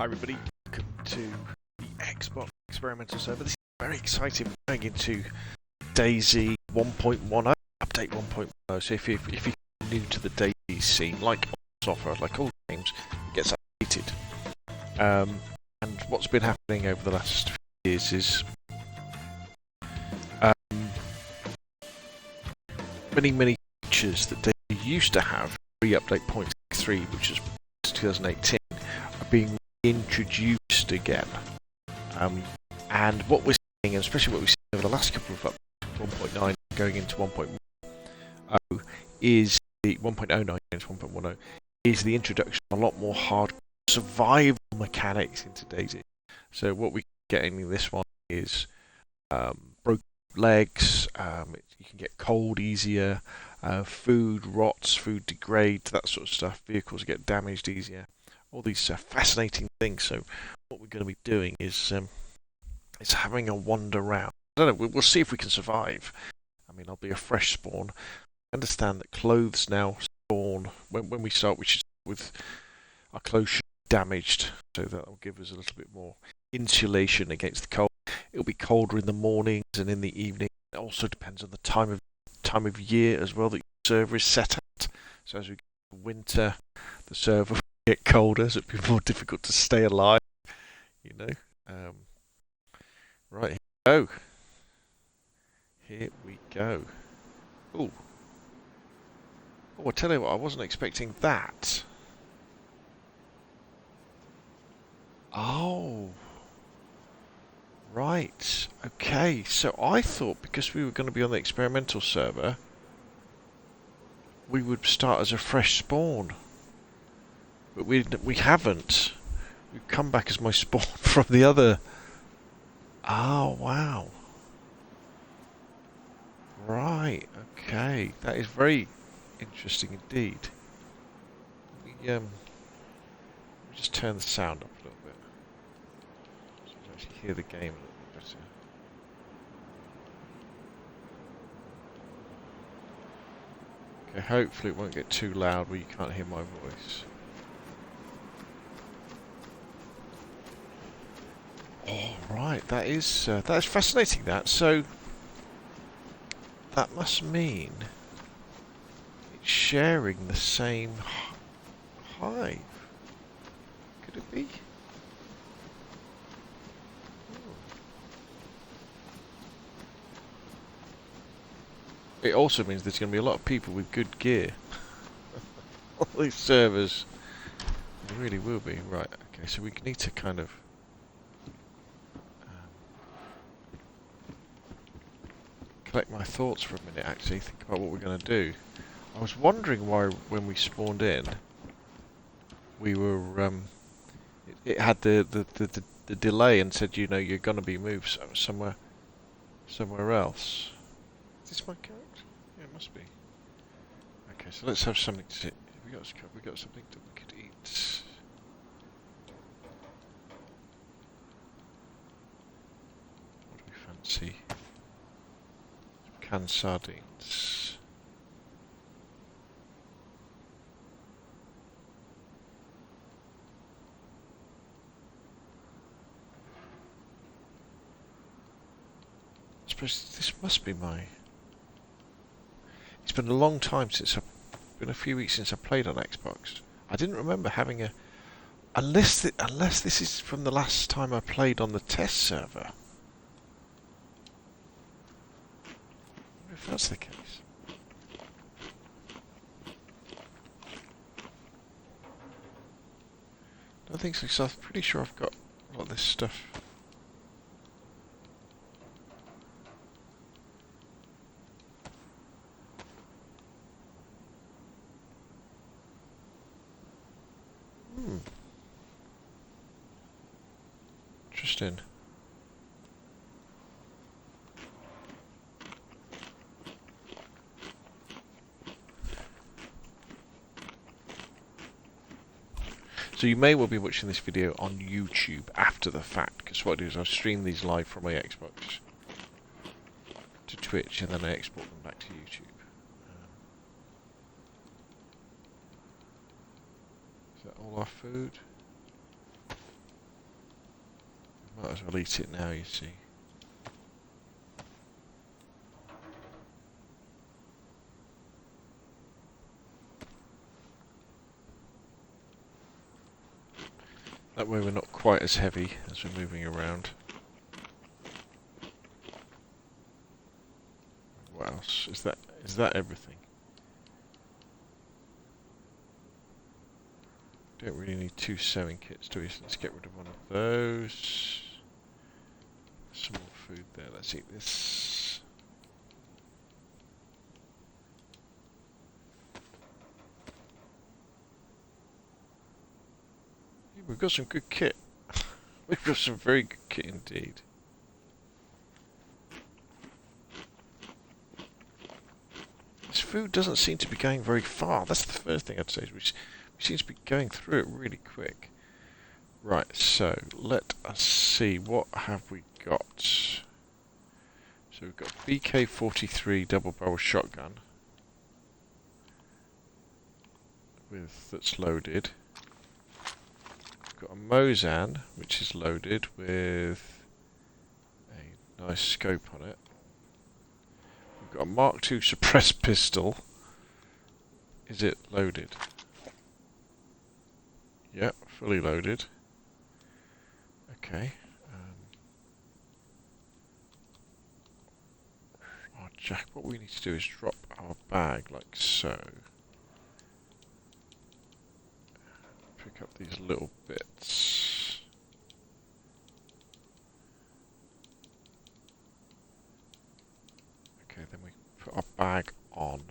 Hi everybody, welcome to the Xbox Experimental Server. This is very exciting. We're going into DayZ 1.10, update 1.10. So if you're new to the DayZ scene, like all software, like all games, it gets updated. And what's been happening over the last few years is many features that DayZ used to have pre-update 0.3, which is 2018, are being introduced again, and what we're seeing, and especially what we've seen over the last couple of updates, 1.9 going into 1.0, is the 1.09 against 1.10 is the introduction of a lot more hard survival mechanics into DayZ. So what we're getting in this one is broken legs, you can get cold easier, food rots, food degrades, that sort of stuff. Vehicles get damaged easier. All these fascinating things. So what we're going to be doing is having a wander around. I don't know. We'll see if we can survive. I mean, I'll be a fresh spawn. I understand that clothes now spawn when we start. We should start with our clothes should be damaged, so that will give us a little bit more insulation against the cold. It'll be colder in the mornings and in the evening. It also depends on the time of year as well that your server is set at. So as we get into winter, the server get colder, so it'd be more difficult to stay alive, you know. Right, here we go. Oh, I tell you what, I wasn't expecting that. Oh, right, okay. So I thought because we were going to be on the experimental server, we would start as a fresh spawn. But we haven't. We've come back as my spawn from the other. Oh, wow. Right, okay. That is very interesting indeed. Let me just turn the sound up a little bit. So you can actually hear the game a little bit better. Okay, hopefully it won't get too loud where you can't hear my voice. Oh, right, that is fascinating. So that must mean it's sharing the same hive. Could it be? Oh. It also means there's going to be a lot of people with good gear. All these servers, they really will be. Right, okay, so we need to kind of collect my thoughts for a minute, actually, think about what we're going to do. I was wondering why, when we spawned in, we were, it had the delay and said, you know, you're going to be moved somewhere else. Is this my character? Yeah, it must be. Okay, so let's have something to eat. We got something that we could eat. What do we fancy? Canned sardines. I suppose this must be my... It's been a long time since been a few weeks since I played on Xbox. I didn't remember having a... Unless this is from the last time I played on the test server. If that's the case. I don't think so, because I'm pretty sure I've got a lot of this stuff. Interesting. So you may well be watching this video on YouTube after the fact, because what I do is I stream these live from my Xbox to Twitch, and then I export them back to YouTube. Is that all our food? Might as well eat it now, you see. That way we're not quite as heavy as we're moving around. What else? Is that everything? Don't really need 2 sewing kits, do we? So let's get rid of one of those. Some more food there. Let's eat this. Yeah, we've got some good kit. We've got some very good kit indeed. This food doesn't seem to be going very far. That's the first thing I'd say. We seem to be going through it really quick. Right, so let us see, what have we got? So we've got BK-43 double barrel shotgun that's loaded. We've got a Mosin which is loaded with a nice scope on it. We've got a Mark II suppressed pistol. Is it loaded? Yep, fully loaded. Okay. Oh, Jack, what we need to do is drop our bag like so. Pick up these little bits. Okay, then we put our bag on.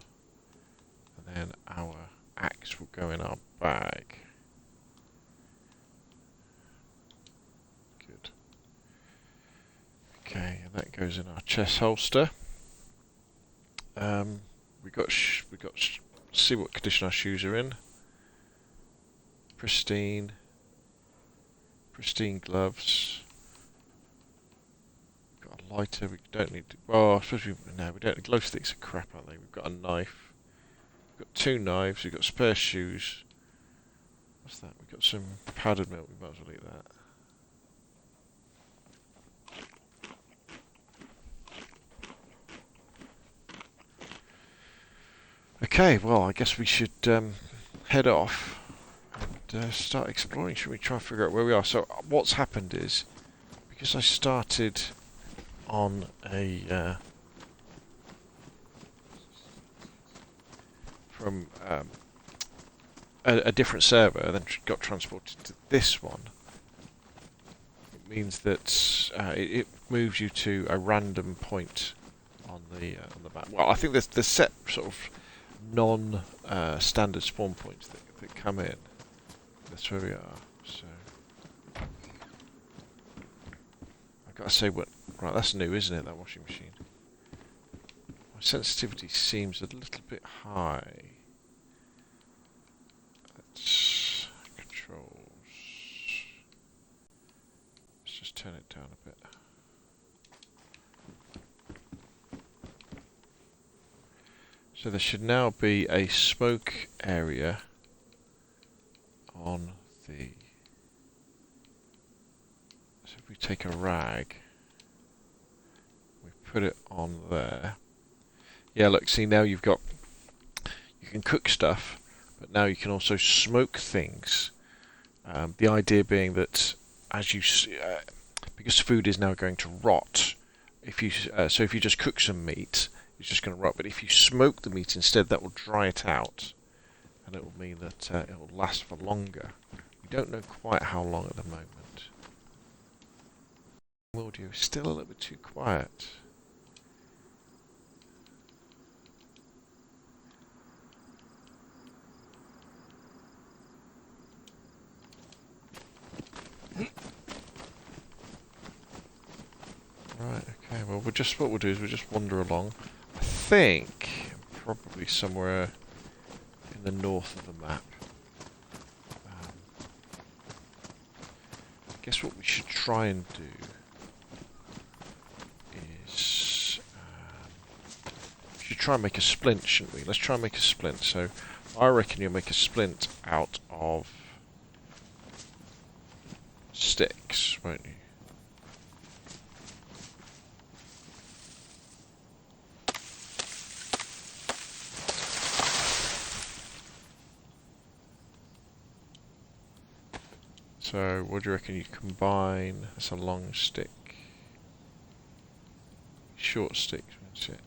And then our axe will go in our bag. Okay, and that goes in our chest holster. We got see what condition our shoes are in. Pristine gloves. Got a lighter. We don't need to. Well, I suppose we don't. Glow sticks are crap, aren't they? We've got a knife. We've got 2 knives. We've got spare shoes. What's that? We've got some powdered milk. We might as well eat that. Okay, well, I guess we should head off and start exploring. Should we try and figure out where we are? So what's happened is, because I started on from a different server, and then got transported to this one, it means that it moves you to a random point on the map. Well, I think there's set sort of non-standard spawn points that come in. That's where we are. So I've got to say, right, that's new, isn't it? That washing machine. My sensitivity seems a little bit high. That's controls. Let's just turn it down a bit. So there should now be a smoke area on the... So if we take a rag, we put it on there. Yeah, look, see now you've got... You can cook stuff, but now you can also smoke things. The idea being that as you... because food is now going to rot, if you so if you just cook some meat, it's just going to rot. But if you smoke the meat instead, that will dry it out, and it will mean that it will last for longer. We don't know quite how long at the moment. Audio is still a little bit too quiet. Right, okay, well what we'll do is we'll just wander along. I think probably somewhere in the north of the map. I guess what we should try and do is we should try and make a splint, shouldn't we? Let's try and make a splint. So I reckon you'll make a splint out of sticks, won't you? So, what do you reckon you combine? That's a long stick. Short stick, that's it.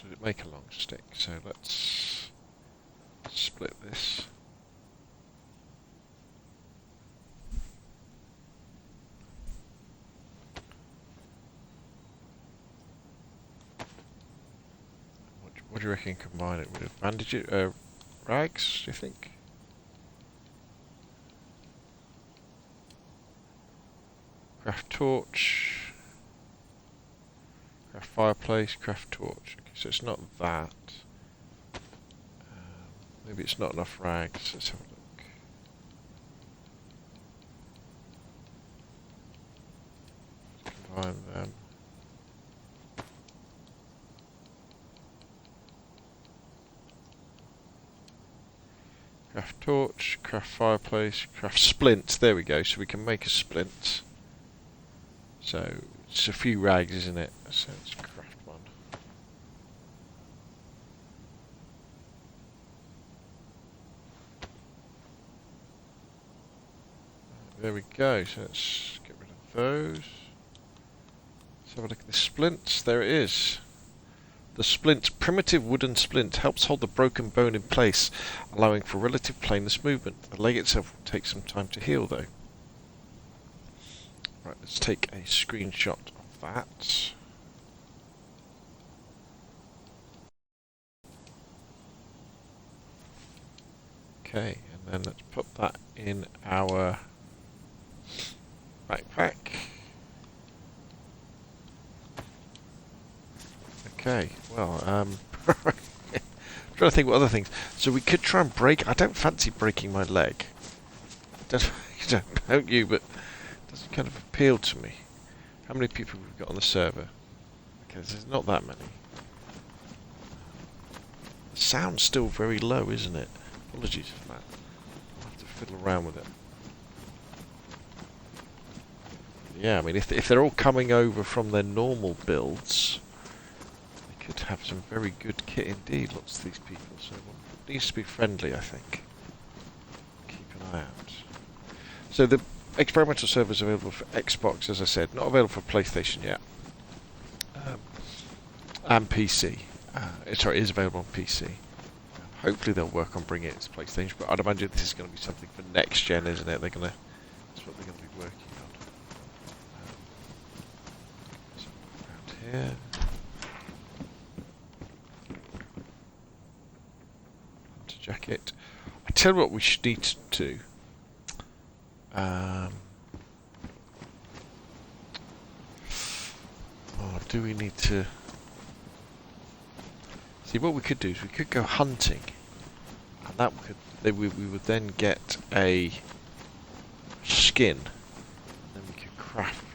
Does it make a long stick? So let's split this. What do you reckon combine it with? Bandages? Rags, do you think? Craft torch. Craft fireplace, craft torch. Okay, so it's not that. Maybe it's not enough rags. Let's have a look. Combine them. Craft torch, craft fireplace, craft splint. There we go. So we can make a splint. So it's a few rags, isn't it? So let's craft one. There we go. So let's get rid of those. Let's have a look at the splints. There it is. The splint, primitive wooden splint, helps hold the broken bone in place, allowing for relative plainness movement. The leg itself will take some time to heal, though. Right, let's take a screenshot of that. Okay, and then let's put that in our backpack. Okay, well, trying to think what other things. So we could try and break. I don't fancy breaking my leg. Don't you? But it doesn't kind of appeal to me. How many people have we got on the server? Okay, there's not that many. The sound's still very low, isn't it? Apologies for that. I'll have to fiddle around with it. Yeah, I mean, if they're all coming over from their normal builds, they could have some very good kit indeed, lots of these people. So it needs to be friendly, I think. Keep an eye out. So the experimental server is available for Xbox, as I said, not available for PlayStation yet, and PC. Sorry, it is available on PC. Hopefully they'll work on bringing it to PlayStation, but I'd imagine this is going to be something for next gen, isn't it? That's what they're going to be working on. So around here. Hunter jacket. I tell you what we should need to do. Do we need to... See, what we could do is we could go hunting, and that we would then get a skin, and then we could craft...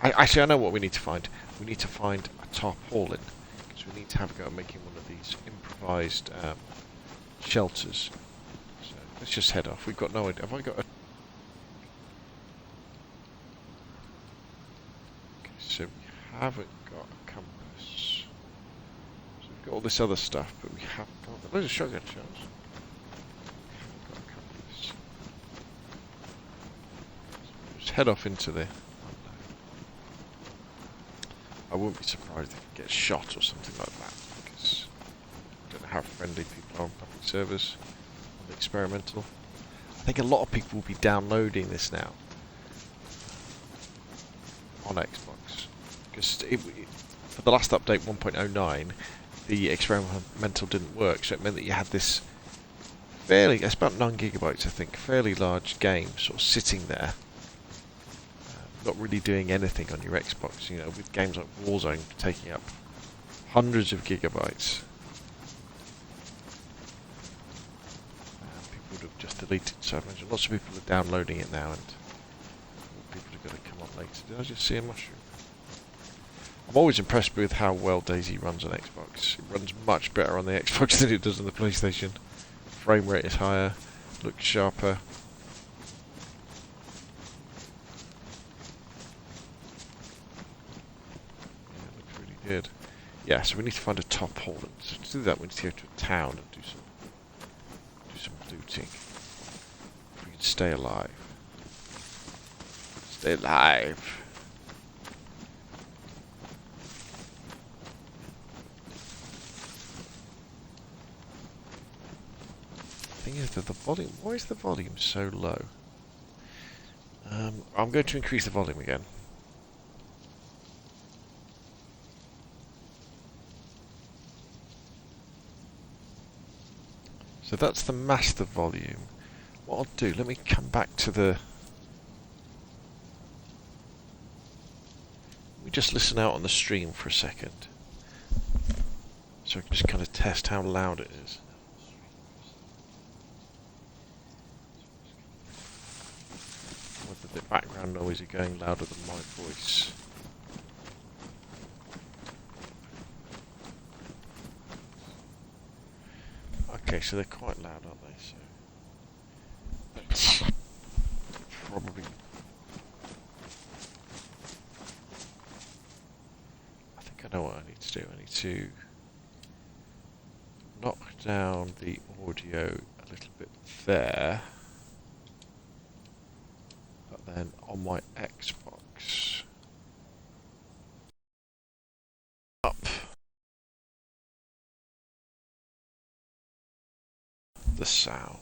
Actually, I know what we need to find. We need to find a tarpaulin, because we need to have a go at making one of these improvised shelters. So let's just head off. We've got no idea. Have I got a... Okay, so we haven't got a compass. So we've got all this other stuff, but we haven't got... There's a shotgun shells. We haven't got a compass. So just head off into the... I wouldn't be surprised if it gets shot or something like that, because I don't know how friendly people are on public servers, on the experimental. I think a lot of people will be downloading this now on Xbox, because for the last update 1.09 the experimental didn't work, so it meant that you had this fairly, it's about 9 gigabytes I think, fairly large game sort of sitting there, not really doing anything on your Xbox, you know, with games like Warzone taking up hundreds of gigabytes. People would have just deleted, so I imagine lots of people are downloading it now, and people are going to come on later. Did I just see a mushroom? I'm always impressed with how well DayZ runs on Xbox. It runs much better on the Xbox than it does on the PlayStation. Frame rate is higher, looks sharper. Good. Yeah, so we need to find a tarpaulin. So to do that, we need to go to a town and do some If we can stay alive. Stay alive. The thing is that the volume... Why is the volume so low? I'm going to increase the volume again. So that's the master volume. What I'll do, let me come back to the... Let me just listen out on the stream for a second. So I can just kind of test how loud it is. Whether the background noise is going louder than my voice. Okay, so they're quite loud, aren't they? So that's probably... I think I know what I need to do. I need to knock down the audio a little bit there. But then on my Xbox, up the sound.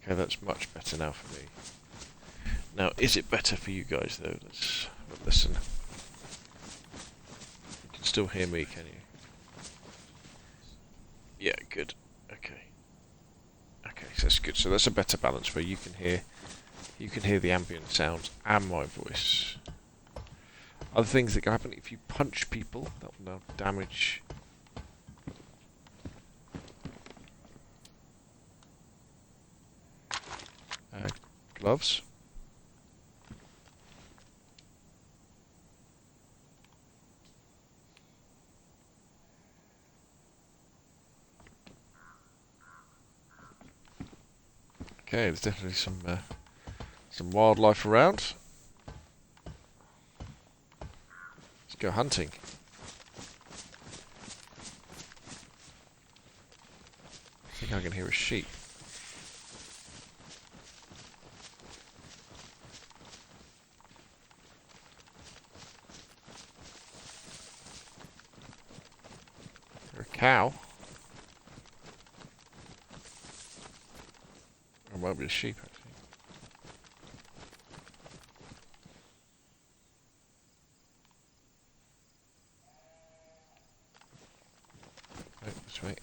Okay, that's much better now for me. Now, is it better for you guys though? Let's listen. You can still hear me, can you? Yeah, good. Okay. Okay, so that's good. So that's a better balance where you can hear the ambient sounds and my voice. Other things that can happen if you punch people, that will now damage. Gloves. Okay, there's definitely some wildlife around. Let's go hunting. I think I can hear a sheep. Or a cow. Or it might be a sheep, actually. Right, this way.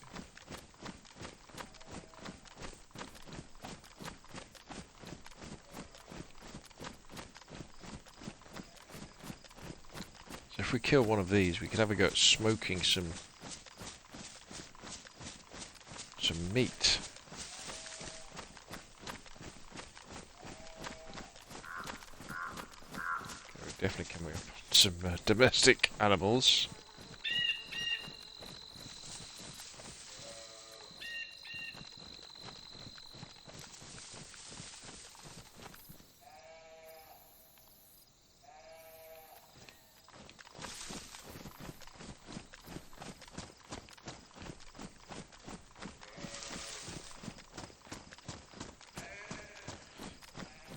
So if we kill one of these, we could have a go at smoking some meat. Okay, we're definitely coming up on some domestic animals.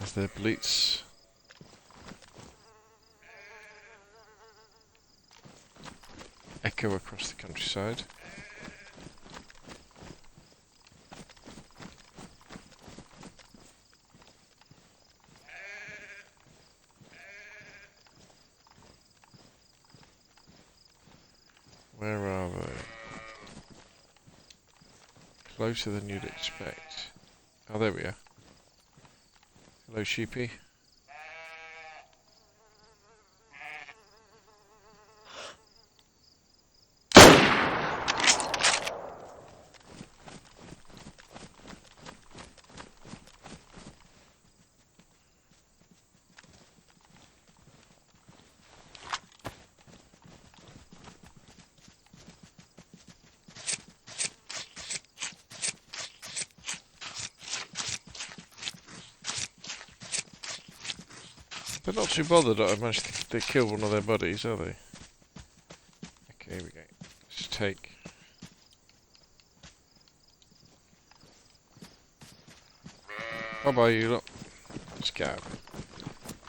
As their bleats echo across the countryside. Where are they? Closer than you'd expect. Oh, there we are. Hello, sheepy. They're not too bothered that I've managed to kill one of their buddies, are they? Okay, here we go. Let's take... Bye-bye, you lot. Scab.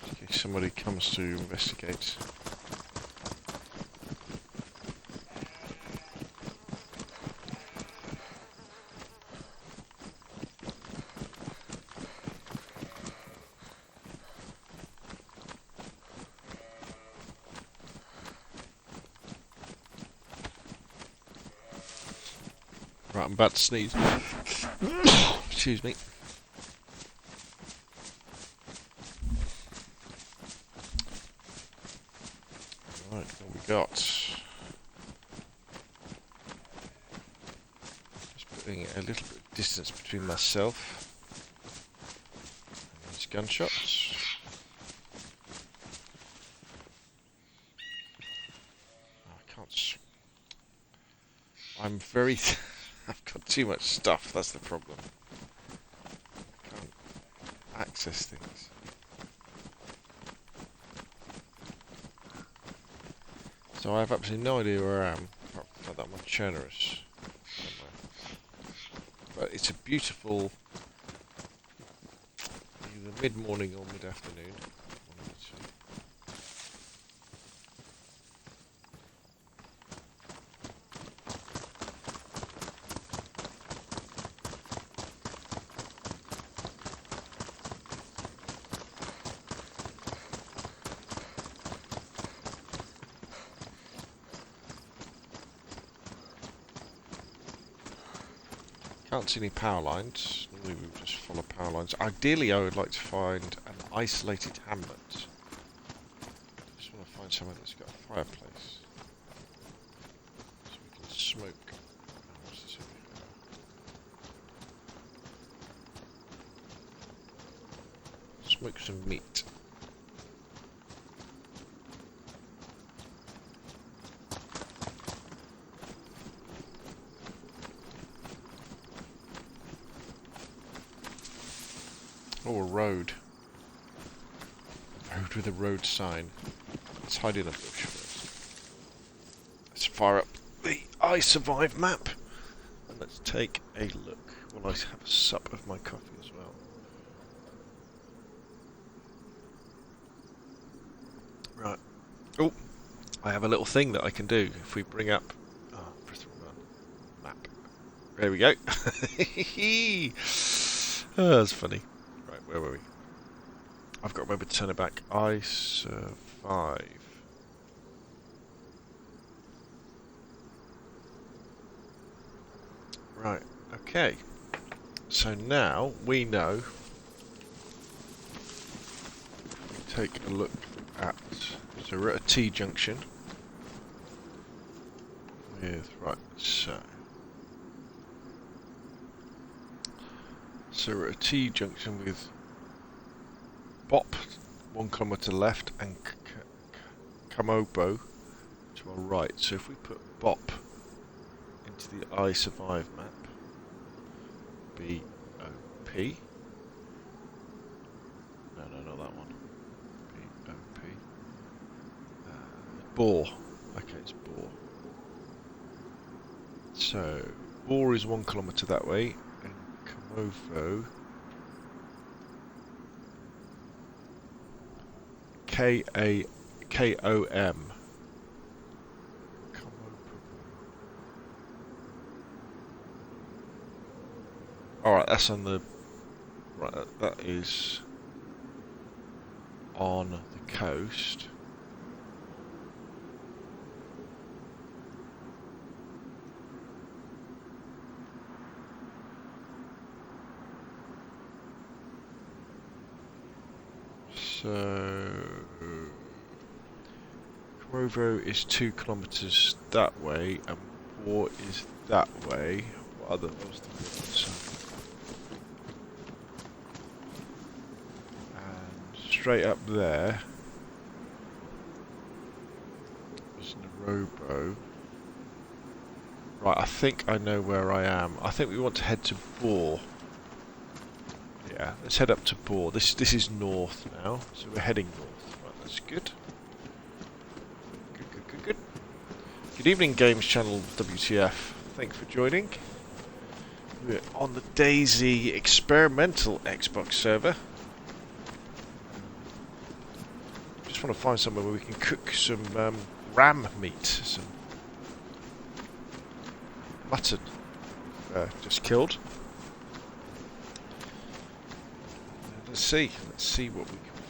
In case somebody comes to investigate. Right, I'm about to sneeze. Excuse me. Right, what we got? Just putting a little bit of distance between myself and these gunshots. I can't. I'm very. I've got too much stuff, that's the problem. I can't access things. So I have absolutely no idea where I am, apart from the fact that I'm on Chernerus. But it's a beautiful, either mid-morning or mid-afternoon. Can't see any power lines. Normally we would just follow power lines. Ideally, I would like to find an isolated hamlet. Just want to find somewhere that's got a fireplace, so we can smoke. What's this over here? Smoke some meat. Oh, a road. A road with a road sign. Let's hide in a bush first. Let's fire up the I Survive map. And let's take a look while I have a sup of my coffee as well. Right. Oh, I have a little thing that I can do if we bring up... Oh, press the wrong button. Map. There we go. Oh, that's funny. Where were we? I've got to remember to turn it back. I survive. Right, okay. So now we know. Take a look at. So we're at a T junction. With, right, so. So we're at a T junction with Bop 1 kilometre left and Kamobo to our right. So if we put Bop into the I Survive map, B-O-P. No, not that one. B-O-P. Boar. Okay, it's Boar. So Boar is 1 kilometre that way. Kamovo. K-A-K-O-M. Alright, that's on the... Right, that is on the coast. So... Kamovo is 2 kilometres that way, and Boar is that way. What other was the straight up there is Narobo. Right, I think I know where I am. I think we want to head to Boar. Yeah, let's head up to Boar. This is north now, so we're heading north. That's good. Good. Good evening, Games Channel WTF. Thank you for joining. We're on the DayZ experimental Xbox server. Just want to find somewhere where we can cook some ram meat, some mutton. Just killed. Let's see what we can find.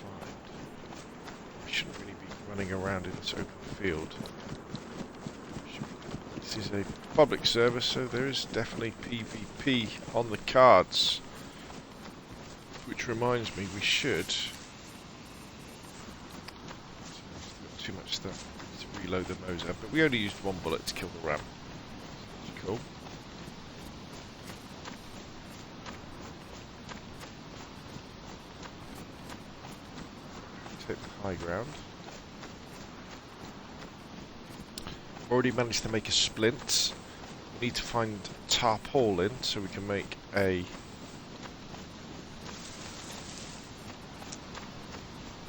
We shouldn't really be running around in this open field. This is a public server, so there is definitely PvP on the cards. Which reminds me, we should... Too much stuff to reload the Moser, but we only used one bullet to kill the ram. That's cool. Take the high ground. Already managed to make a splint. We need to find tarpaulin so we can make a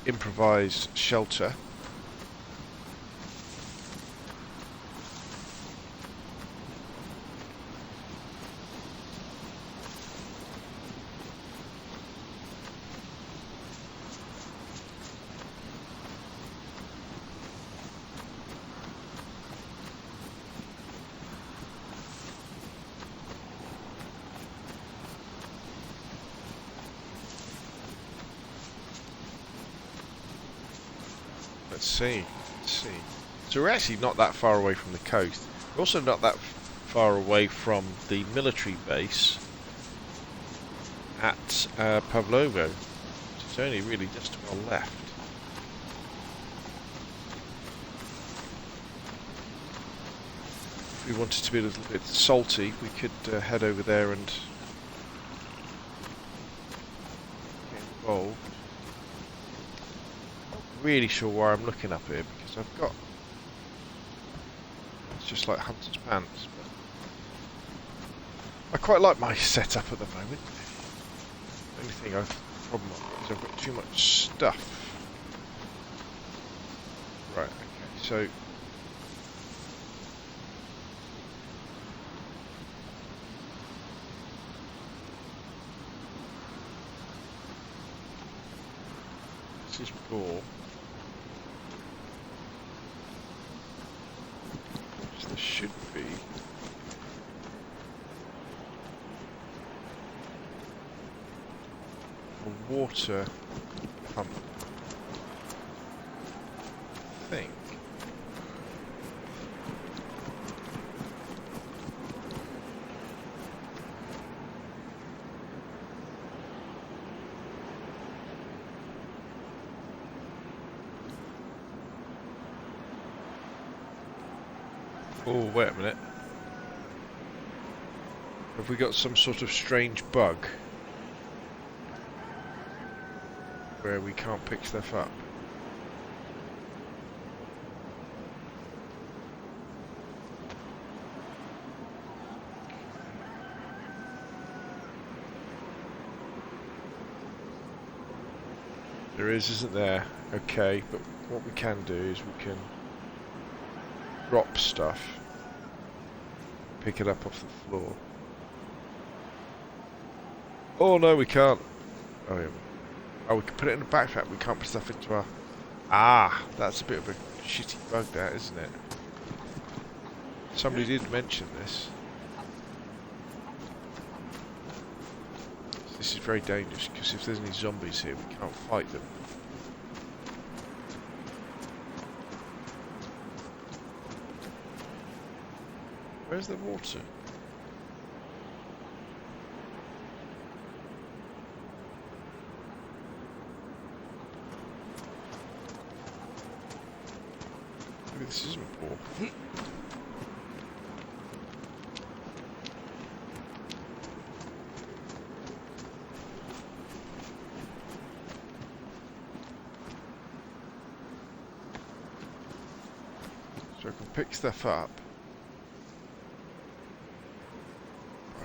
improvised shelter. Let's see. So we're actually not that far away from the coast. We're also not that far away from the military base at Pavlovo. It's only really just to our left. If we wanted to be a little bit salty, we could head over there and get involved. Really sure why I'm looking up here, because I've got, it's just like hunter's pants, but I quite like my setup at the moment. The only thing problem is I've got too much stuff. Right, okay, so this is poor. There should be a water pump, I think. Oh, wait a minute. Have we got some sort of strange bug where we can't pick stuff up? There is, isn't there? Okay, but what we can do is we can drop stuff, pick it up off the floor. Oh no, we can't. Oh yeah. Oh, we can put it in the backpack. We can't put stuff into our. Ah, that's a bit of a shitty bug, that, isn't it? Somebody did mention this. This is very dangerous because if there's any zombies here, we can't fight them. Where's the water? Maybe this isn't poor. So I can pick stuff up.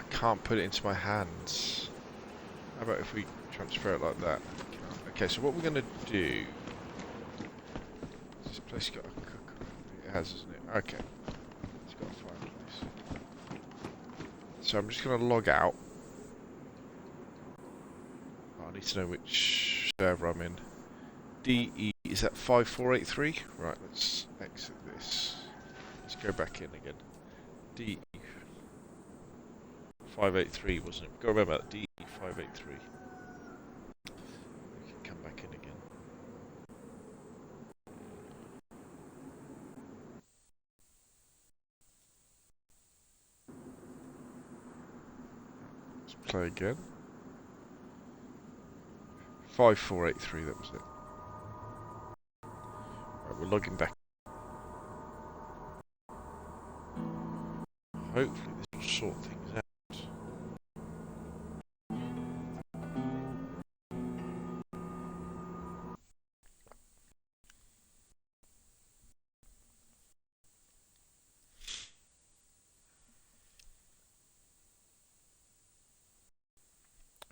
Can't put it into my hands. How about if we transfer it like that? Okay, so what we're going to do Place got a cooker. It has, isn't it? Okay. It's got a fireplace. So I'm just going to log out. I need to know which server I'm in. DE, is that 5483? Right, let's exit this. Let's go back in again. DE 583, wasn't it? Got to remember that. DE 583. We can come back in again. Let's play again. 5483, that was it. Right, we're logging back. Hopefully this will sort things out.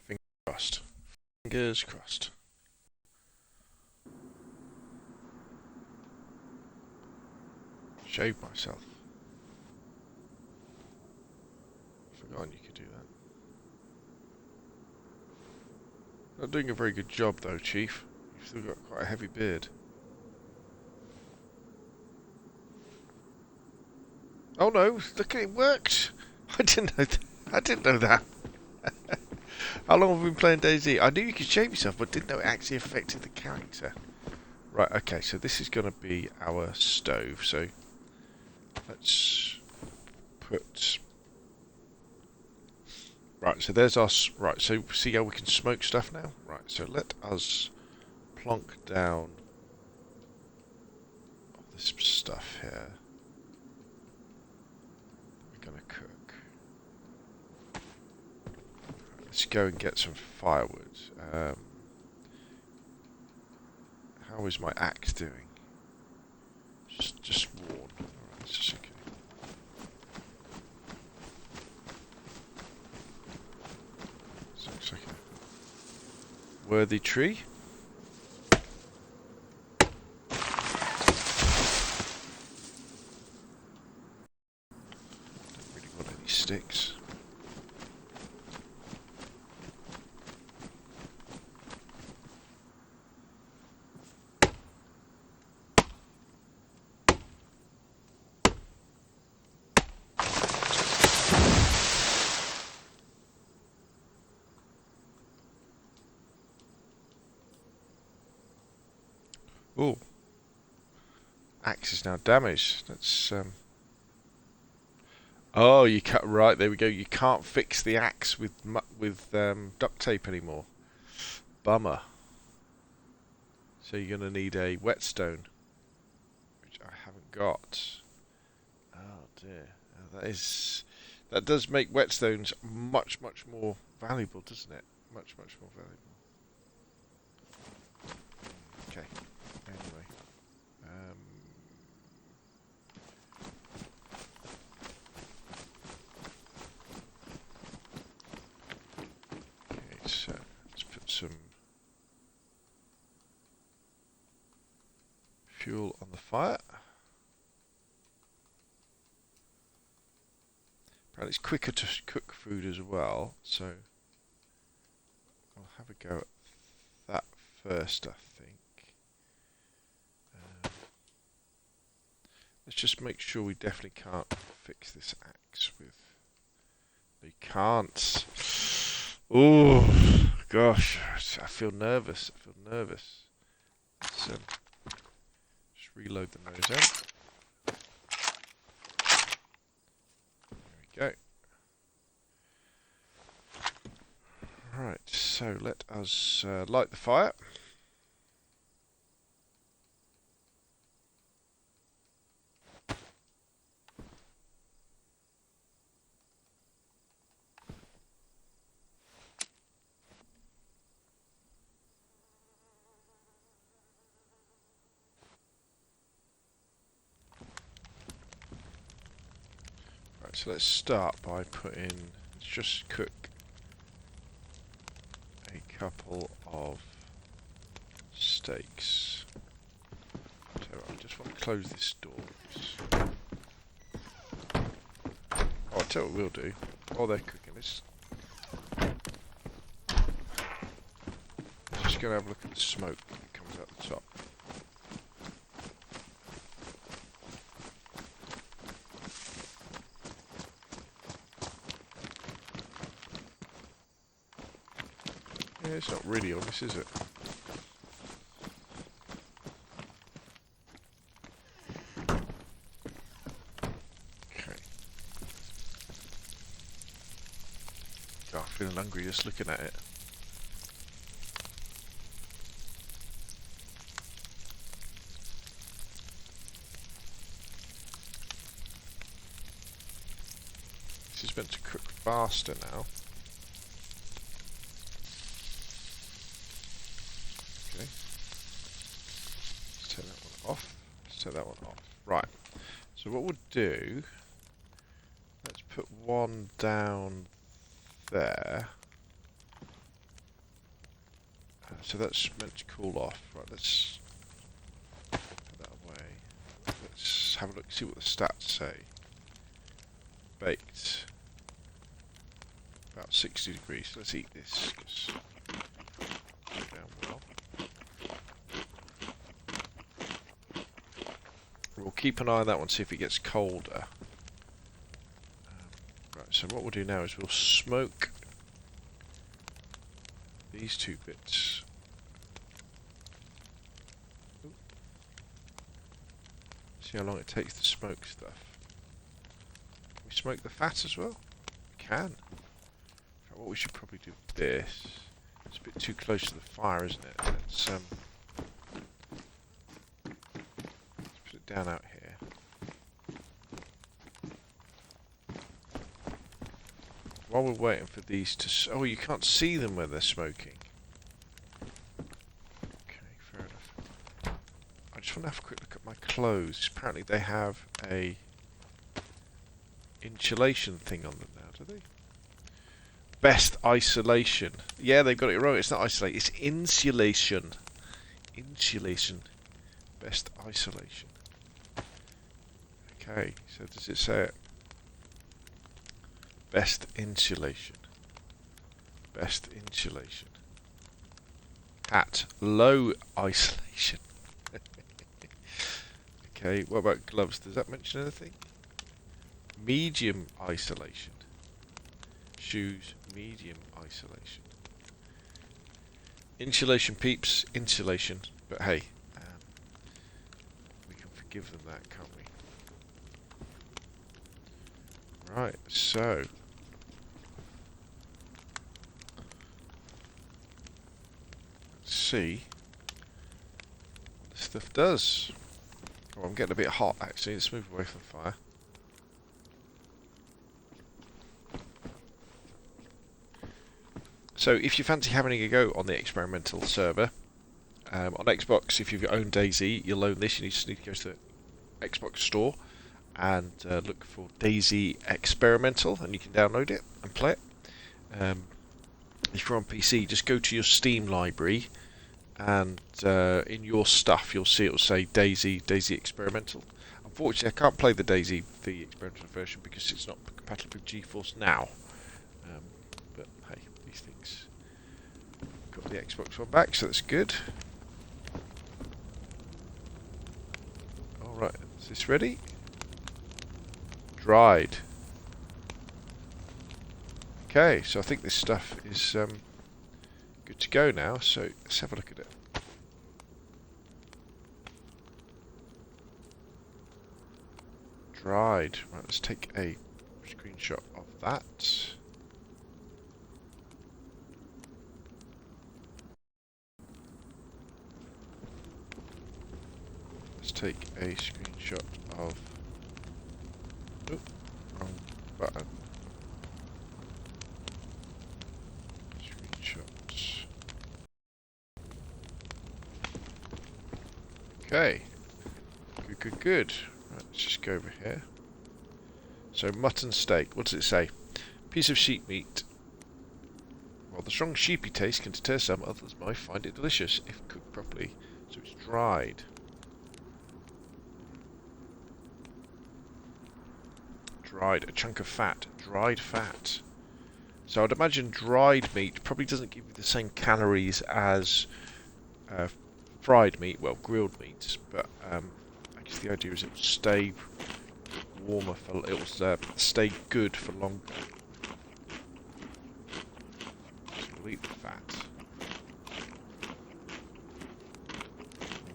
Fingers crossed. Fingers crossed. Shave myself. Forgotten you could do that. Not doing a very good job though, Chief. You've still got quite a heavy beard. Oh no, look, it worked! I didn't know that. I didn't know that. How long have we been playing DayZ? I knew you could shave yourself, but didn't know it actually affected the character. Right, okay, so this is going to be our stove, so let's put... Right, so there's our... Right, so see how we can smoke stuff now? Right, so let us plonk down this stuff here. We're going to cook. Let's go and get some firewood. How is my axe doing? Just worn. Alright, this is okay. This looks like a worthy tree. Don't really want any sticks. Oh, axe is now damaged. That's Oh, you cut right. There we go. You can't fix the axe with duct tape anymore. Bummer. So you're gonna need a whetstone, which I haven't got. Oh dear. That does make whetstones much more valuable, doesn't it? Much more valuable. Okay. Anyway, okay, so let's put some fuel on the fire. Apparently it's quicker to cook food as well, so I'll have a go at that first, I think. Let's just make sure we definitely can't fix this axe with... We can't. Oh, gosh. I feel nervous. Let's just reload the nose out. There we go. Right, so let us light the fire. So let's start by let's just cook a couple of steaks. So I just want close this door. Oh, I'll tell you what we'll do. While they're cooking this, just going to have a look at the smoke that comes out the top. Yeah, it's not really on this, is it? Okay. God, I'm feeling hungry just looking at it. This is meant to cook faster now. Okay. Let's take that one off. Let's take that one off. Right. So what we'll do, let's put one down there. So that's meant to cool off. Right, let's put that away. Let's have a look, see what the stats say. Baked. About 60 degrees. Let's eat this. Down well. We'll keep an eye on that one, see if it gets colder. Right, so what we'll do now is we'll smoke these two bits. Ooh. See how long it takes to smoke stuff. Can we smoke the fat as well? We can. What we should probably do with this, it's a bit too close to the fire, isn't it? Let's put it down out here. While we're waiting for these to... Oh, you can't see them when they're smoking. Okay, fair enough. I just want to have a quick look at my clothes. Apparently they have a insulation thing on them now, do they? Best isolation. Yeah, they've got it wrong. It's not isolate, it's insulation. Insulation. Best isolation. Okay, so does it say it? Best insulation. Best insulation. Hat. Low isolation. Okay, what about gloves? Does that mention anything? Medium isolation. Shoes, medium isolation. Insulation peeps, insulation. But hey, we can forgive them that, can't we? Right, so... let's see what this stuff does. Oh, I'm getting a bit hot actually. Let's move away from the fire. So if you fancy having a go on the experimental server, on Xbox, if you've owned DayZ, you'll own this. You just need to go to the Xbox store and look for DayZ Experimental, and you can download it and play it. If you're on PC, just go to your Steam library, and in your stuff, you'll see it will say DayZ Experimental. Unfortunately, I can't play the DayZ, the experimental version, because it's not compatible with GeForce Now. But hey, these things. Got the Xbox One back, so that's good. Alright, is this ready? Dried. Okay, so I think this stuff is good to go now, so let's have a look at it. Dried. Right, let's take a screenshot of that. Let's take a screenshot of... Oop, wrong button. Screenshots. Okay. Good. Right, let's just go over here. So, mutton steak. What does it say? Piece of sheep meat. While the strong sheepy taste can deter some, others might find it delicious if cooked properly. So it's dried. dried, a chunk of fat, dried fat. So I'd imagine dried meat probably doesn't give you the same calories as fried meat, well, grilled meats, but I guess the idea is it will stay warmer for, it will stay good for longer. So we'll eat the fat.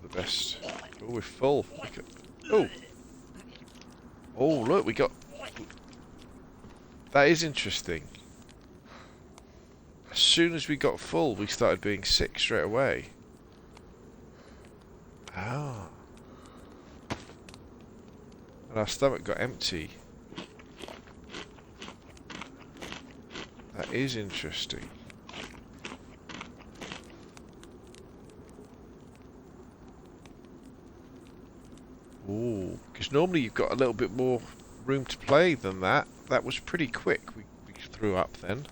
The best. Oh, we're full. Oh! Oh, look, we got... That is interesting. As soon as we got full, we started being sick straight away. Ah. And our stomach got empty. That is interesting. Ooh, because normally you've got a little bit more room to play than that. That was pretty quick. We threw up then.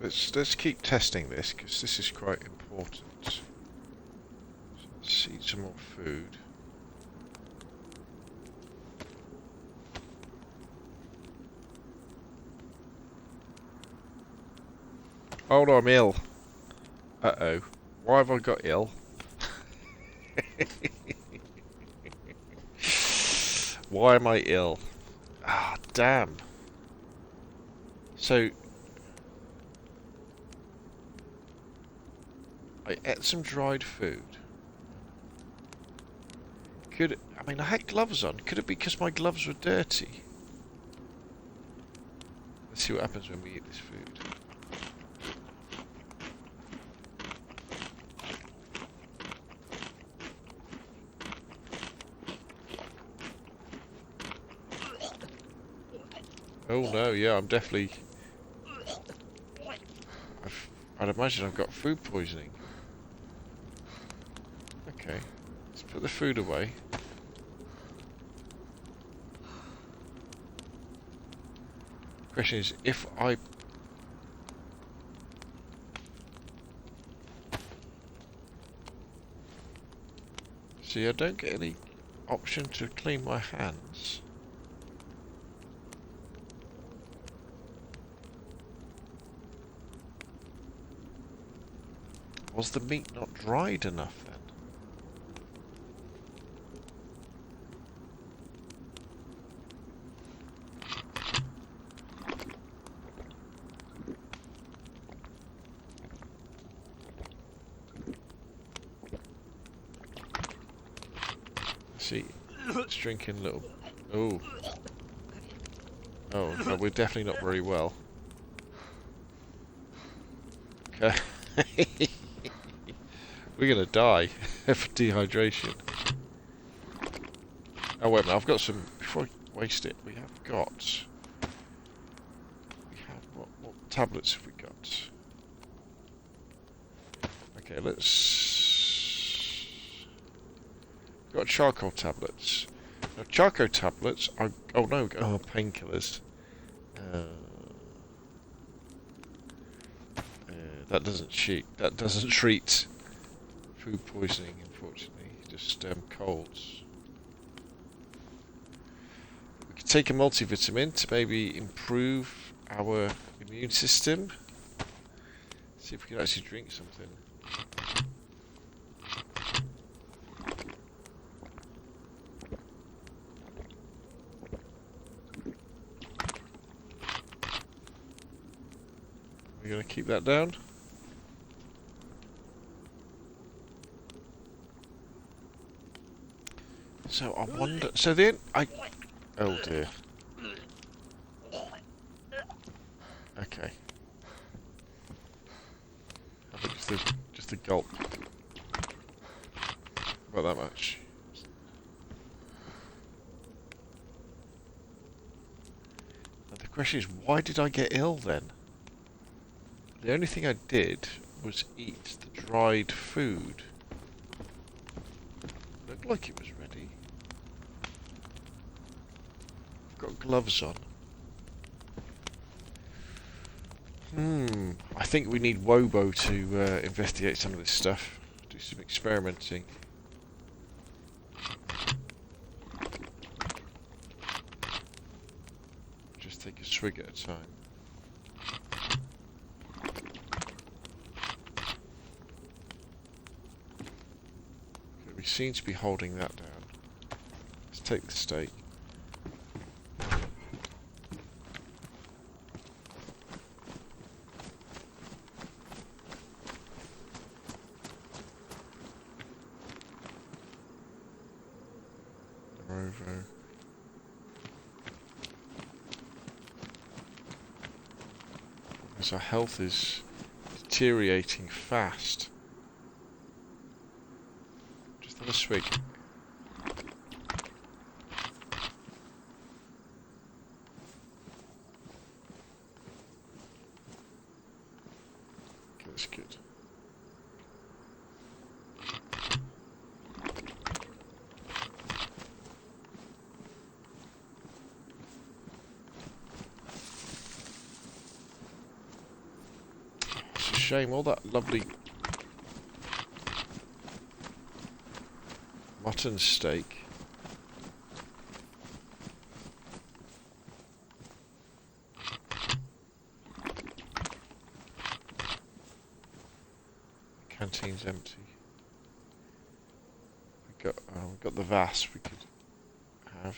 Let's keep testing this because this is quite important. So let's eat some more food. Oh no, I'm ill. Uh-oh. Why have I got ill? Why am I ill? Ah, damn. So... I ate some dried food. I mean, I had gloves on. Could it be because my gloves were dirty? Let's see what happens when we eat this food. Oh no, yeah, I'm definitely... I'd imagine I've got food poisoning. Okay, let's put the food away. Question is, if I... See, I don't get any option to clean my hands. Was the meat not dried enough then? See, it's drinking a little... Oh. Oh, no, we're definitely not very well. Okay. We're gonna die for dehydration. Oh wait a minute, I've got some... Before I waste it, we have got... What tablets have we got? Okay, let's... We've got charcoal tablets. Now, charcoal tablets are... Oh no, oh, painkillers. That doesn't treat food poisoning, unfortunately. Just colds. We could take a multivitamin to maybe improve our immune system. See if we can actually drink something. We're going to keep that down. So I wonder. So then oh dear. Okay. I think just a gulp. About that much. Now the question is, why did I get ill then? The only thing I did was eat the dried food. Looked like it was ready. Got gloves on. I think we need Wobo to investigate some of this stuff. Do some experimenting. Just take a swig at a time. Okay, we seem to be holding that down. Let's take the steak. Over. As our health is deteriorating fast. Just have a swig. Okay, that's good. Shame, all that lovely mutton steak. The canteen's empty. We've got the vase we could have.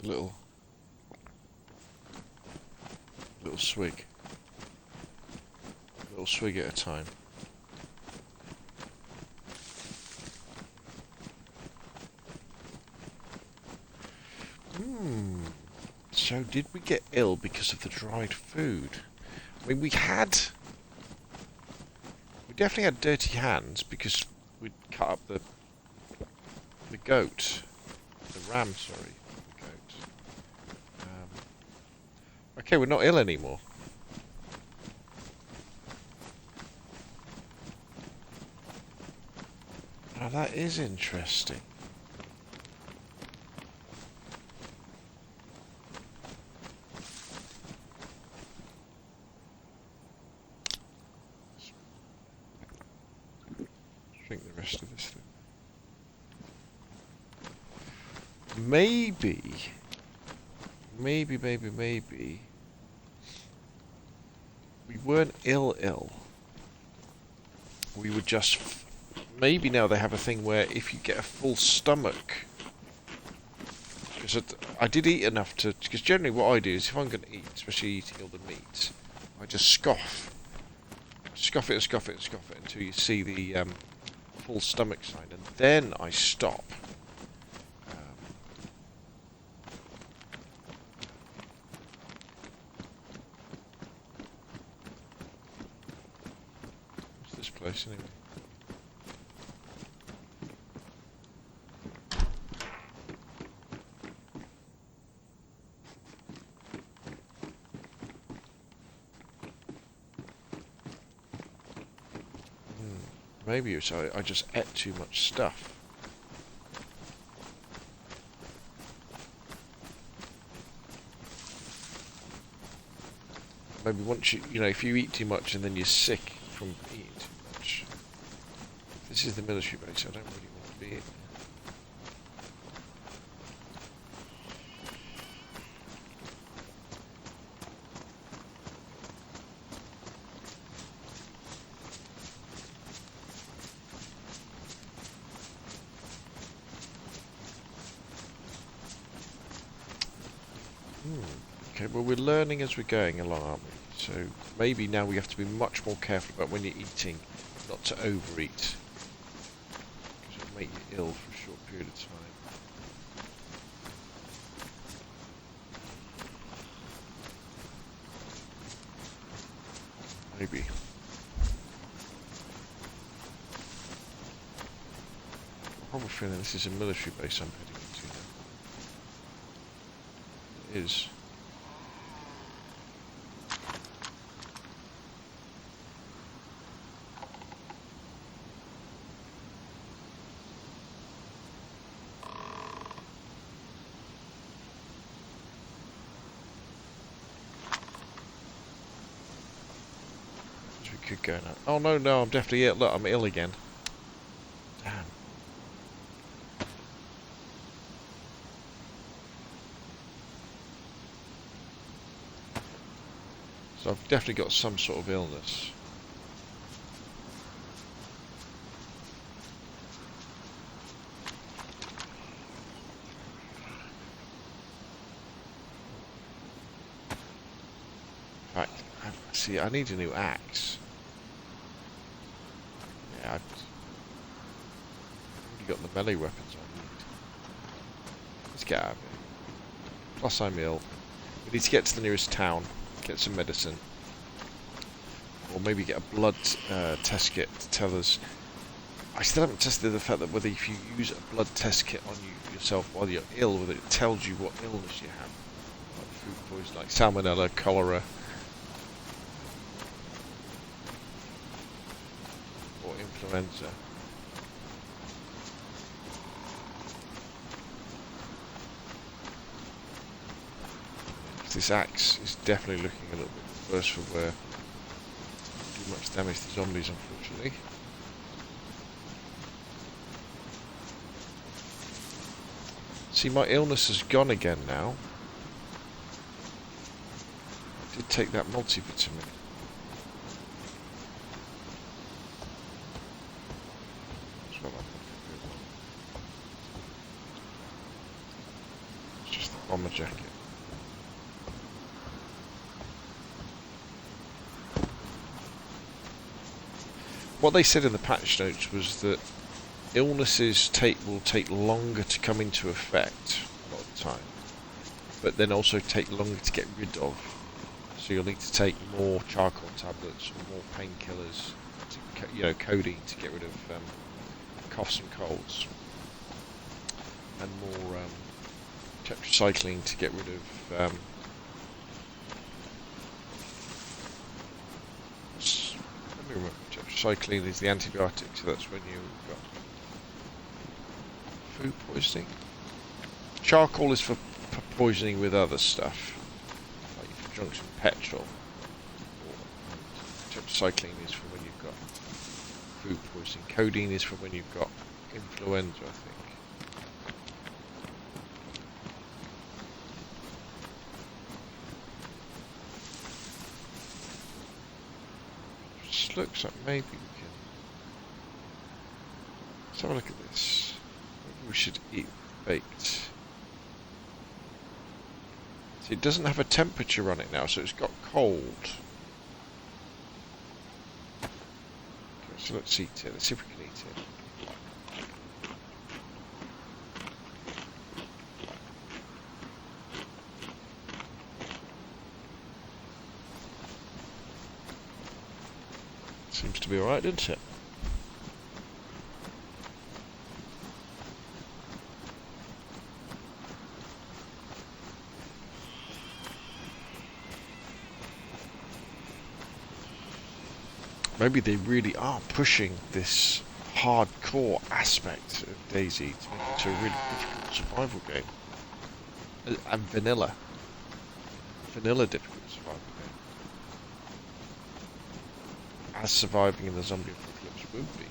A little swig. A little swig at a time. So did we get ill because of the dried food? I mean, we definitely had dirty hands because we'd cut up the goat, the ram, sorry. Okay, we're not ill anymore. Now that is interesting. Let's drink the rest of this thing. Maybe. We weren't ill. We were just... Maybe now they have a thing where if you get a full stomach... Because I did eat enough to... Because generally what I do is if I'm going to eat, especially eating all the meat, I just scoff. Scoff it until you see the full stomach sign. And then I stop. Place anyway. Maybe it's I just ate too much stuff. Maybe once you know, if you eat too much and then you're sick from eating too much. This is the military base, I don't really want to be in. Okay, well we're learning as we're going along, aren't we? So maybe now we have to be much more careful about when you're eating, not to overeat. Because it'll make you ill for a short period of time. Maybe. I'm probably feeling this is a military base I'm heading into now. It is. could go now. Oh no, no, I'm definitely ill. Look, I'm ill again. Damn. So I've definitely got some sort of illness. Right, see, I need a new axe. Yeah, I've already got the melee weapons I need. Let's get out of here. Plus I'm ill. We need to get to the nearest town, get some medicine. Or maybe get a blood test kit to tell us. I still haven't tested the fact that whether if you use a blood test kit on yourself while you're ill, whether it tells you what illness you have. Like food poisoning, like salmonella, cholera. Or influenza. This axe is definitely looking a little bit worse for wear. Do much damage to zombies, unfortunately. See, my illness has gone again now. I did take that multivitamin. It's just the bomber jacket. What they said in the patch notes was that illnesses will take longer to come into effect a lot of the time, but then also take longer to get rid of. So you'll need to take more charcoal tablets or more painkillers, codeine to get rid of coughs and colds, and more tetracycline to get rid of tetracycline is the antibiotic, so that's when you've got food poisoning. Charcoal is for poisoning with other stuff, like if you've drunk some petrol. Tetracycline is for when you've got food poisoning. Codeine is for when you've got influenza, I think. Just looks like maybe we can. Let's have a look at this. Maybe we should eat baked. See, it doesn't have a temperature on it now, so it's got cold. Okay, so let's eat it. Let's see if we can eat it. Seems to be alright, doesn't it? Maybe they really are pushing this hardcore aspect of DayZ to make it a really difficult survival game. And vanilla. Vanilla difficult survival game. As surviving in the zombie apocalypse would be.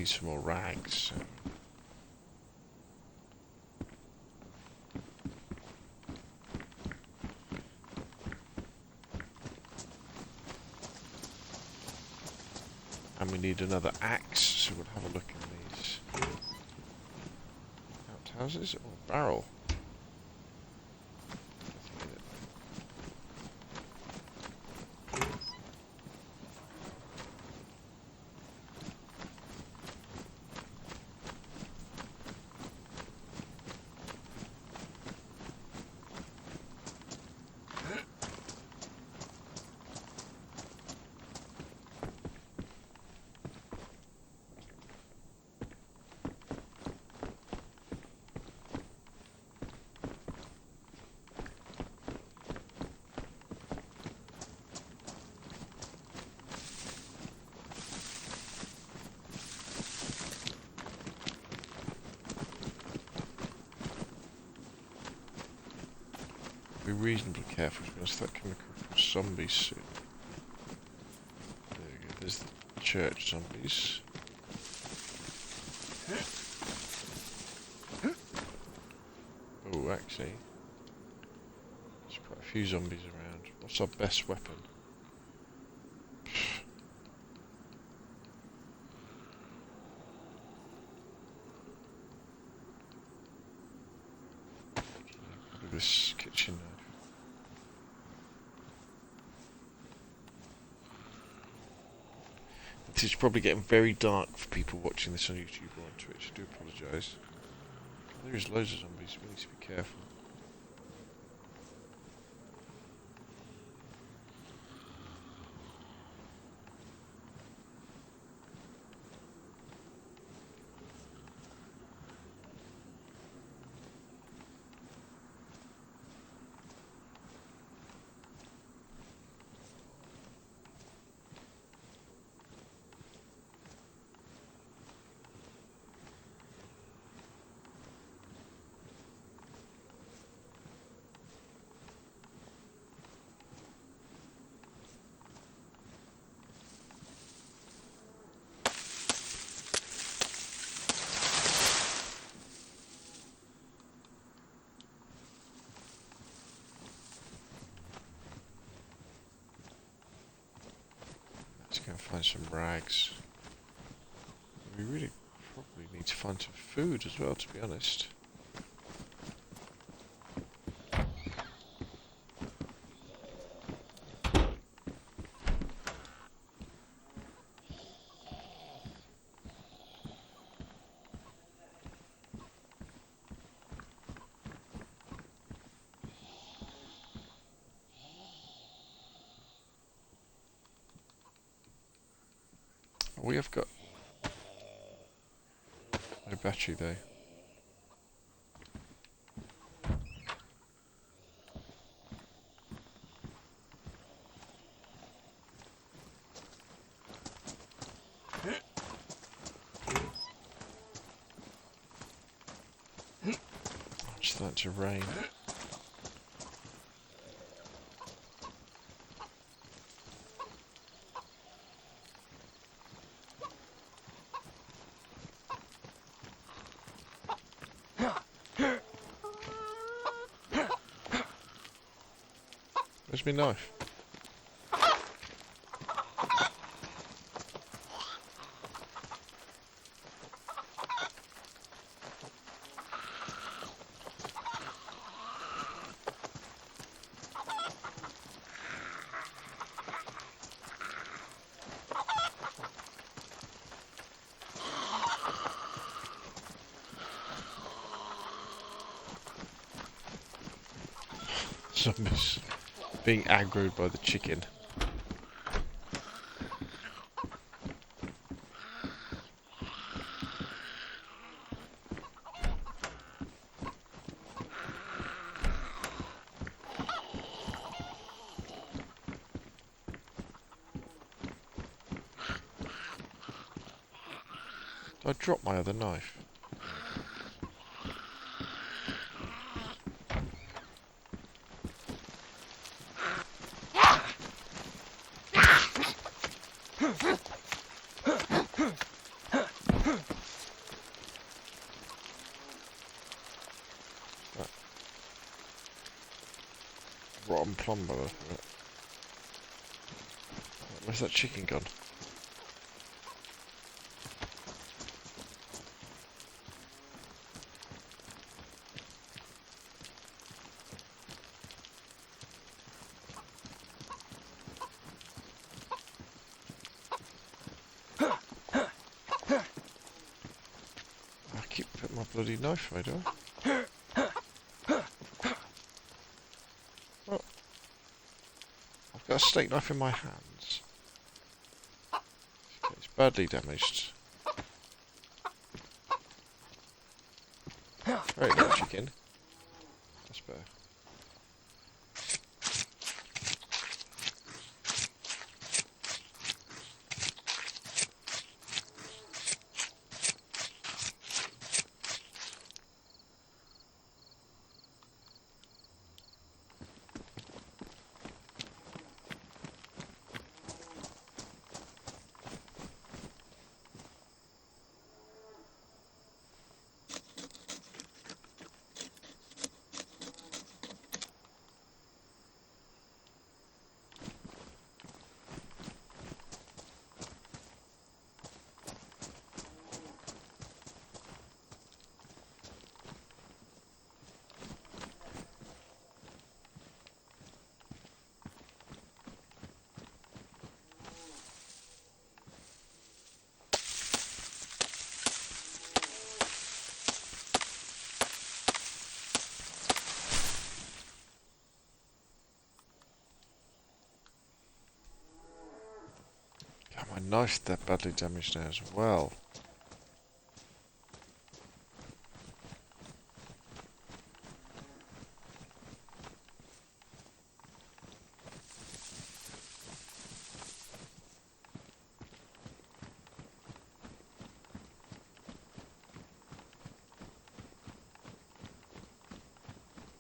need some more rags. And we need another axe, so we'll have a look in these outhouses. Oh, barrel. Be reasonably careful because I start coming across zombies soon. There we go, there's the church zombies. Oh, actually, there's quite a few zombies around. What's our best weapon? Probably this kitchen knife. This is probably getting very dark for people watching this on YouTube or on Twitch. I do apologise. There is loads of zombies, we need to be careful. Let's go and find some rags. We really probably need to find some food as well, to be honest. We have got no battery though. It's starting to rain. Where's my knife? Zombies being aggroed by the chicken. Did I drop my other knife? rotten plum by the look of it. Where's that chicken gone? I keep putting my bloody knife away, do I? Oh. I've got a steak knife in my hands. Okay, it's badly damaged. Very good chicken. That's better. My knife's that badly damaged now as well.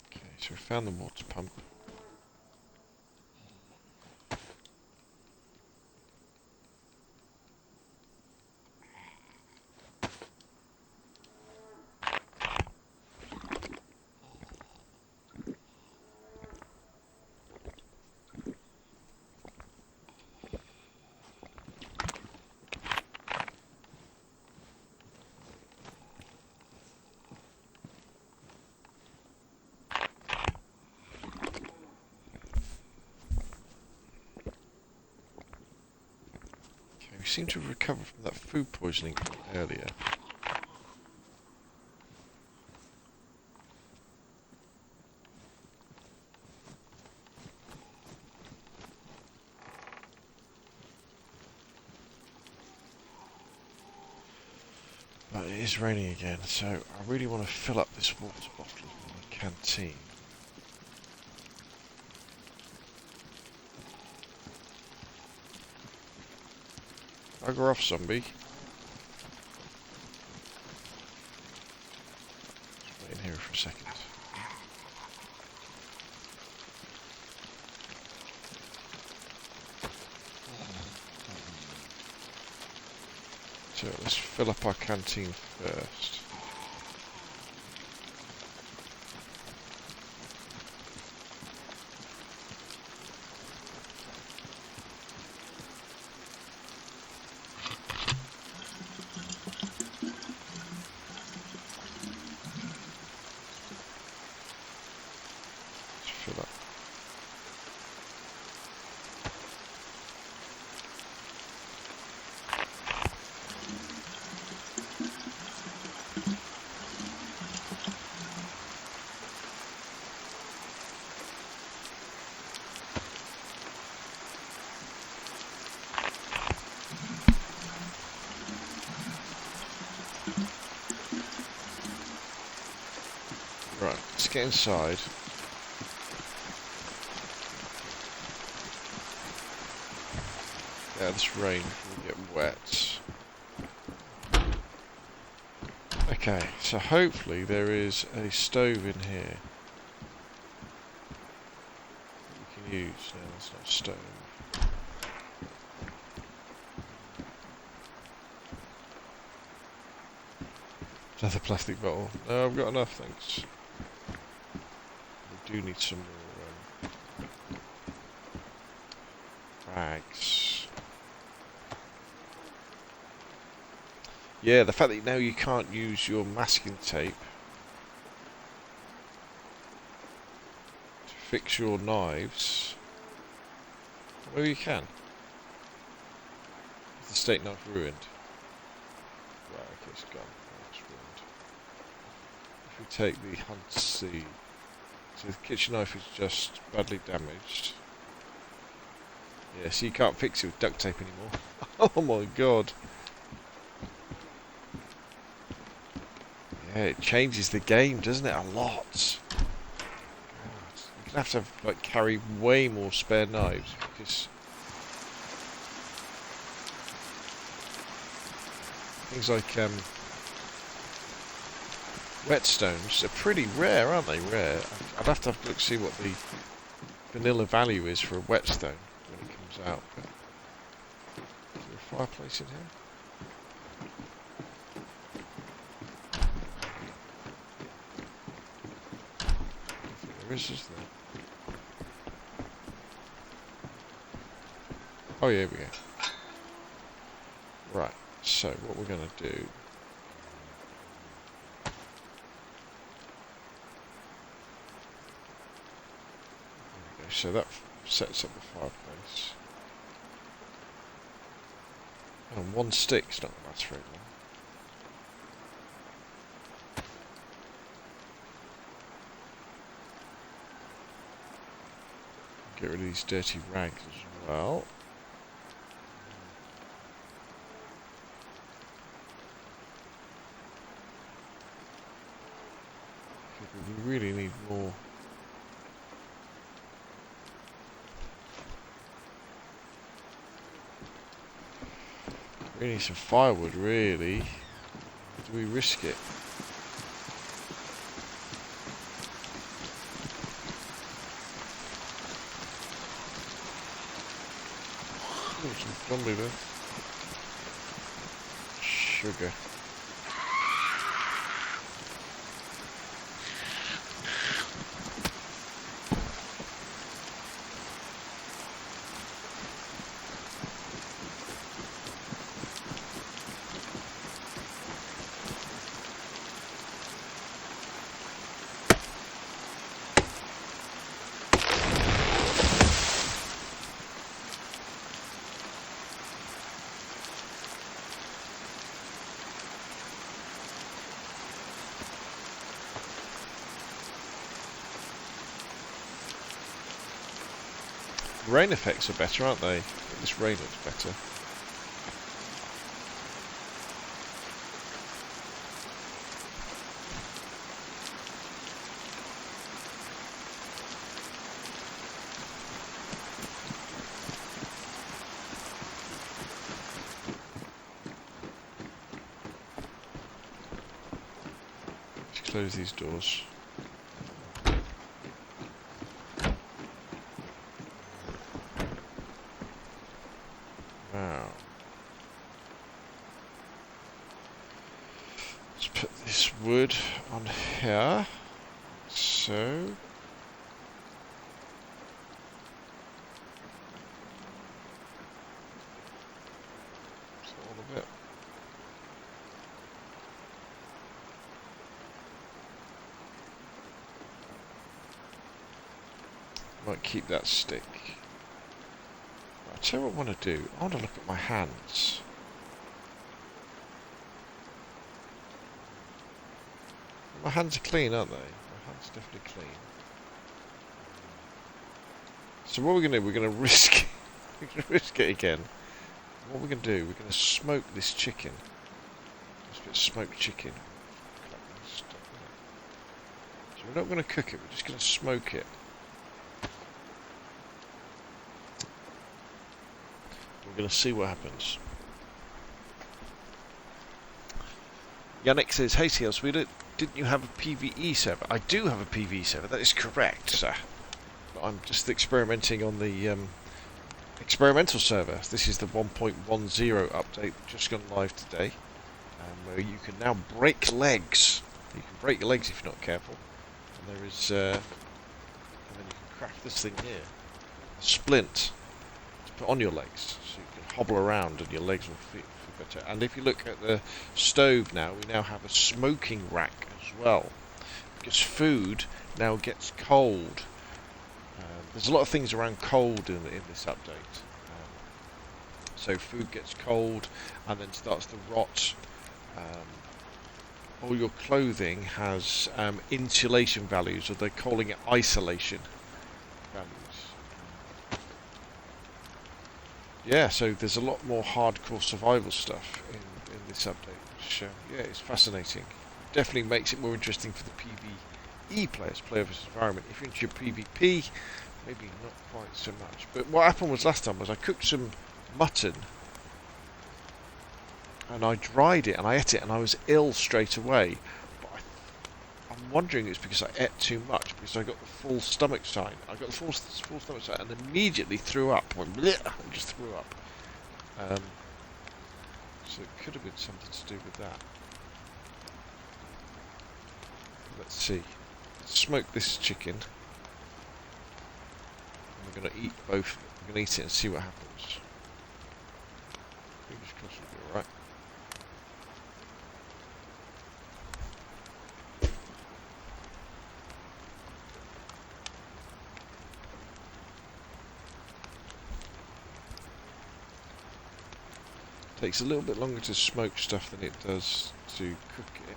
Okay, so we found the water pump. We seem to have recovered from that food poisoning from earlier. But it is raining again, so I really want to fill up this water bottle from my canteen. Bugger off, zombie. Just wait in here for a second. So let's fill up our canteen first. Fill up. Right, let's get inside. Yeah, this rain will get wet. Okay, so hopefully there is a stove in here that we can use. No, that's not a stove. Another plastic bottle. No, I've got enough, thanks. We do need some more rags. Yeah, the fact that now you can't use your masking tape to fix your knives. Well, you can. Is the steak knife ruined? Right, okay, it's gone. It's ruined. If we take the hunt seed, so the kitchen knife is just badly damaged. Yeah, so you can't fix it with duct tape anymore. Oh my god. Yeah, it changes the game, doesn't it? A lot. God. You're gonna have to like carry way more spare knives because things like whetstones are pretty rare, aren't they? Rare. I'd have to look see what the vanilla value is for a whetstone when it comes out. But is there a fireplace in here? There is, isn't there? Oh yeah, here we go. Right. So what we're going to do. So that sets up the fireplace. And one stick's not going to last very long. Get rid of these dirty rags as well. We really need more. We need some firewood, really. Do we risk it? Oh, some zombie there. Sugar. Rain effects are better, aren't they? This rain looks better. Let's close these doors. Wow. Let's put this wood on here. So. That's all of it. Might keep that stick. I'll tell you what I want to do. I want to look at my hands. My hands are clean, aren't they? My hands are definitely clean. So what we're going to do, we're going to risk we're going to risk it again. What we're going to do, we're going to smoke this chicken. This bit of smoked chicken. So we're not going to cook it, we're just going to smoke it. We're going to see what happens. Yannick says, "Hey Seals, didn't you have a PvE server?" I do have a PvE server, that is correct, sir. But I'm just experimenting on the experimental server. This is the 1.10 update, just gone live today, where you can now break legs. You can break your legs if you're not careful. And there is, and then you can craft this thing here, a splint. put on your legs, so you can hobble around and your legs will feel better. And if you look at the stove now, we now have a smoking rack as well, because food now gets cold. There's a lot of things around cold in this update. So food gets cold and then starts to rot. All your clothing has insulation values, or they're calling it isolation values. Yeah, so there's a lot more hardcore survival stuff in this update, which yeah, it's fascinating. Definitely makes it more interesting for the PvE players, player versus environment. If you're into your PvP, maybe not quite so much. But what happened was last time was I cooked some mutton and I dried it and I ate it and I was ill straight away. But I'm wondering it's because I ate too much, because I got the full stomach sign. I got the full stomach sign and immediately threw up. Went bleh, and just threw up. So it could have been something to do with that. Let's see. Let's smoke this chicken. We're going to eat both. We're going to eat it and see what happens. Fingers crossed it'll be alright. Takes a little bit longer to smoke stuff than it does to cook it.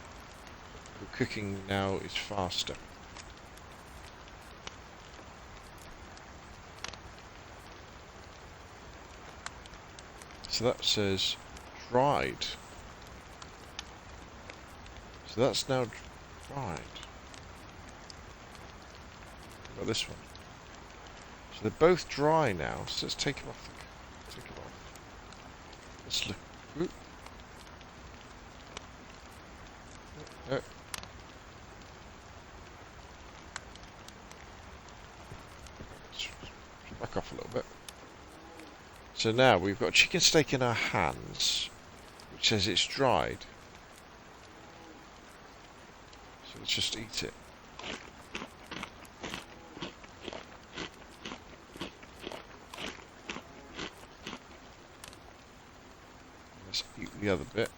But cooking now is faster. So that says dried. So that's now dried. What about this one? So they're both dry now. So let's take them off. Take them off. Let's look. Ooh. Oh. Let's back off a little bit. So now we've got a chicken steak in our hands, which says it's dried. So let's just eat it. Let's eat the other bit.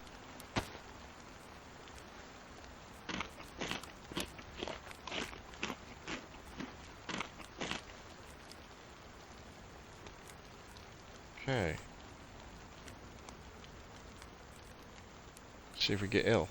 Okay. See if we get ill.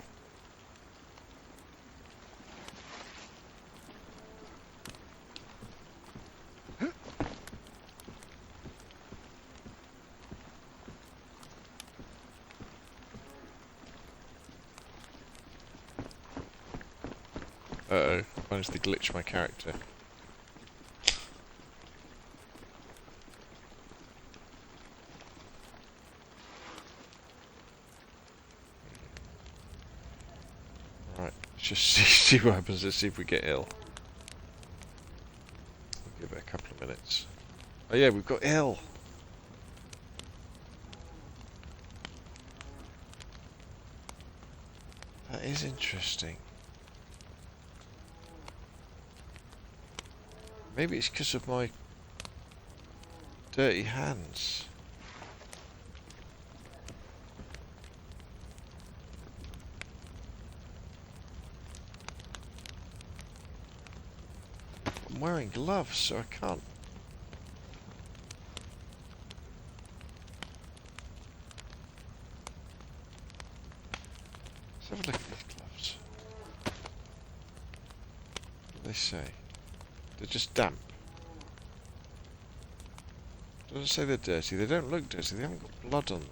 Uh-oh, managed to glitch my character. Right, let's just see what happens. Let's see if we get ill. We'll give it a couple of minutes. Oh yeah, we've got ill. That is interesting. Maybe it's because of my dirty hands. I'm wearing gloves, so I can't. Let's have a look at these gloves. What do they say? They're just damp. Doesn't say they're dirty. They don't look dirty. They haven't got blood on them.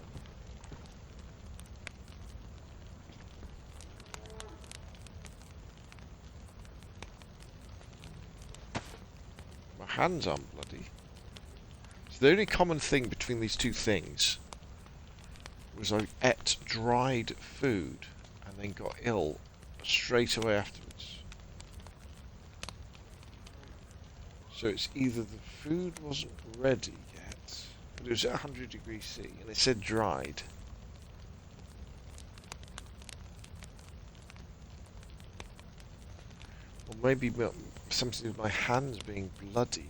My hands aren't bloody. So the only common thing between these two things was I ate dried food and then got ill straight away afterwards. So it's either the food wasn't ready yet, but it was at 100 degrees C, and it said dried. Or maybe something with my hands being bloody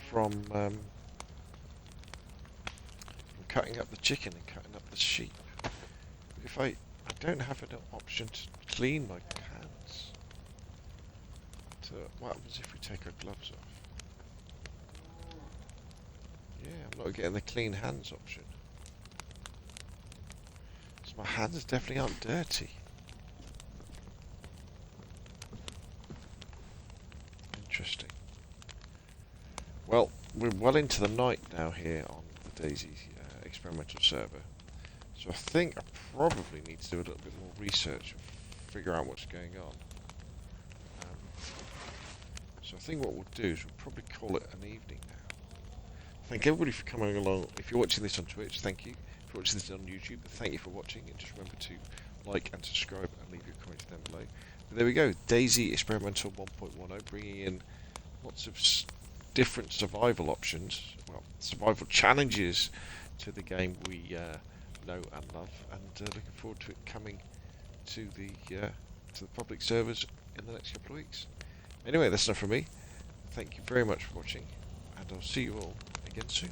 from cutting up the chicken and cutting up the sheep. If I don't have an option to clean my hands. So what happens if we take our gloves off? Yeah, I'm not getting the clean hands option. So my hands definitely aren't dirty. Interesting. Well, we're well into the night now here on the DayZ experimental server. So I think I probably need to do a little bit more research and figure out what's going on. So I think what we'll do is we'll probably call it an evening now. Thank everybody for coming along. If you're watching this on Twitch, thank you. If you're watching this on YouTube, thank you for watching. And just remember to like and subscribe and leave your comments down below. But there we go. DayZ Experimental 1.10, bringing in lots of different survival options. Well, survival challenges to the game we know and love. And looking forward to it coming to the public servers in the next couple of weeks. Anyway, that's enough from me. Thank you very much for watching, and I'll see you all again soon.